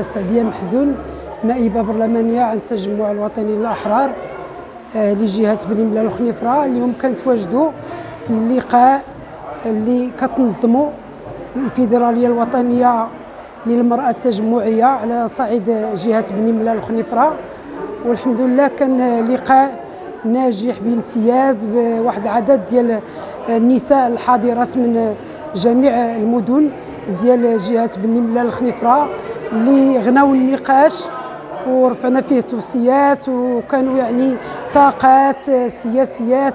سعدية محزون، نائبة برلمانية عن التجمع الوطني للأحرار لجهة بني ملال وخنيفرة. اليوم كنتواجدوا في اللقاء اللي كتنظموا الفيدرالية الوطنية للمرأة التجمعية على صعيد جهة بني ملال وخنيفرة، والحمد لله كان لقاء ناجح بامتياز بواحد العدد ديال النساء الحاضرات من جميع المدن ديال جهة بني ملال وخنيفرة اللي غناو النقاش ورفعنا فيه توصيات، وكانوا يعني طاقات سياسيات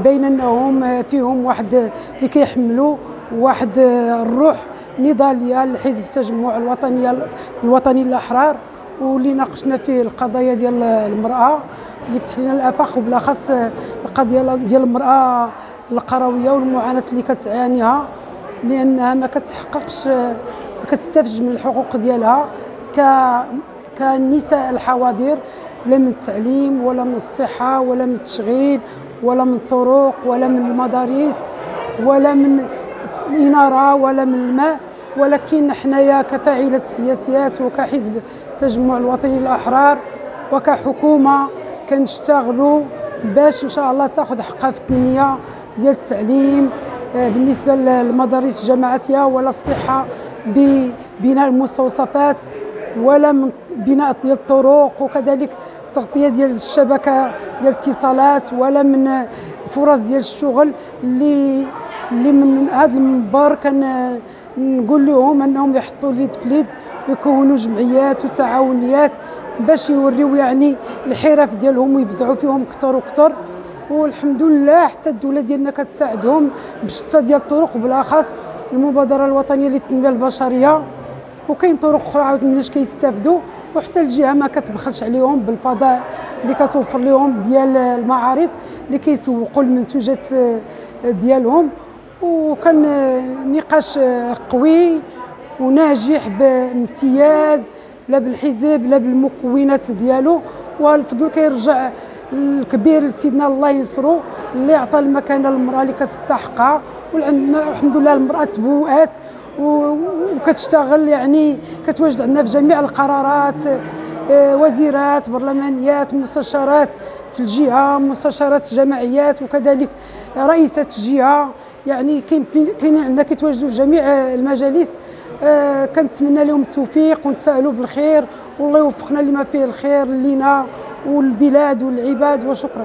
بين انهم فيهم واحد اللي كيحملوا واحد الروح نضاليه لحزب التجمع الوطني للأحرار، واللي ناقشنا فيه القضايا ديال المرأة اللي فتح لنا الآفاق، وبالاخص القضيه ديال المرأة القرويه والمعاناه اللي كتعانيها، لانها ما كتحققش ما كتستافدش من الحقوق ديالها كنساء الحواضر، لا من التعليم ولا من الصحه ولا من التشغيل ولا من الطرق ولا من المدارس ولا من الاناره ولا من الماء. ولكن حنايا كفاعلة السياسيات وكحزب التجمع الوطني للأحرار وكحكومه كنشتغلوا باش ان شاء الله تاخذ حقها في التنميه ديال التعليم بالنسبه للمدارس الجامعاتيه، ولا الصحه ببناء المستوصفات، ولا من بناء ديال الطرق، وكذلك التغطيه ديال الشبكه ديال الاتصالات، ولا من فرص ديال الشغل اللي من هذا المنبر كنقول لهم انهم يحطوا اليد في اليد ويكونوا جمعيات وتعاونيات باش يوريو يعني الحرف ديالهم ويبدعوا فيهم اكثر واكثر. والحمد لله حتى الدوله ديالنا كتساعدهم بشتى ديال الطرق، بالاخص المبادره الوطنيه للتنميه البشريه، وكاين طرق اخرى عاود مناش كيستافدوا، وحتى الجهه ما كتبخلش عليهم بالفضاء اللي كتوفر لهم ديال المعارض اللي كيسوقوا المنتوجات ديالهم. وكان نقاش قوي وناجح بامتياز، لا بالحزب لا بالمكونات ديالو، والفضل كيرجع الكبير لسيدنا الله ينصرو اللي عطى المكانه للمراه اللي كتستحقها. وعندنا الحمد لله المراه تبوات وكتشتغل، يعني كتواجد عندنا في جميع القرارات، وزيرات، برلمانيات، مستشارات في الجهه، مستشارات جماعيات، وكذلك رئيسه الجهه، يعني كاين عندنا كيتواجدوا في جميع المجالس. كنتمنى لهم التوفيق ونتفائلوا بالخير، والله يوفقنا لما فيه الخير لينا والبلاد والعباد، وشكرا.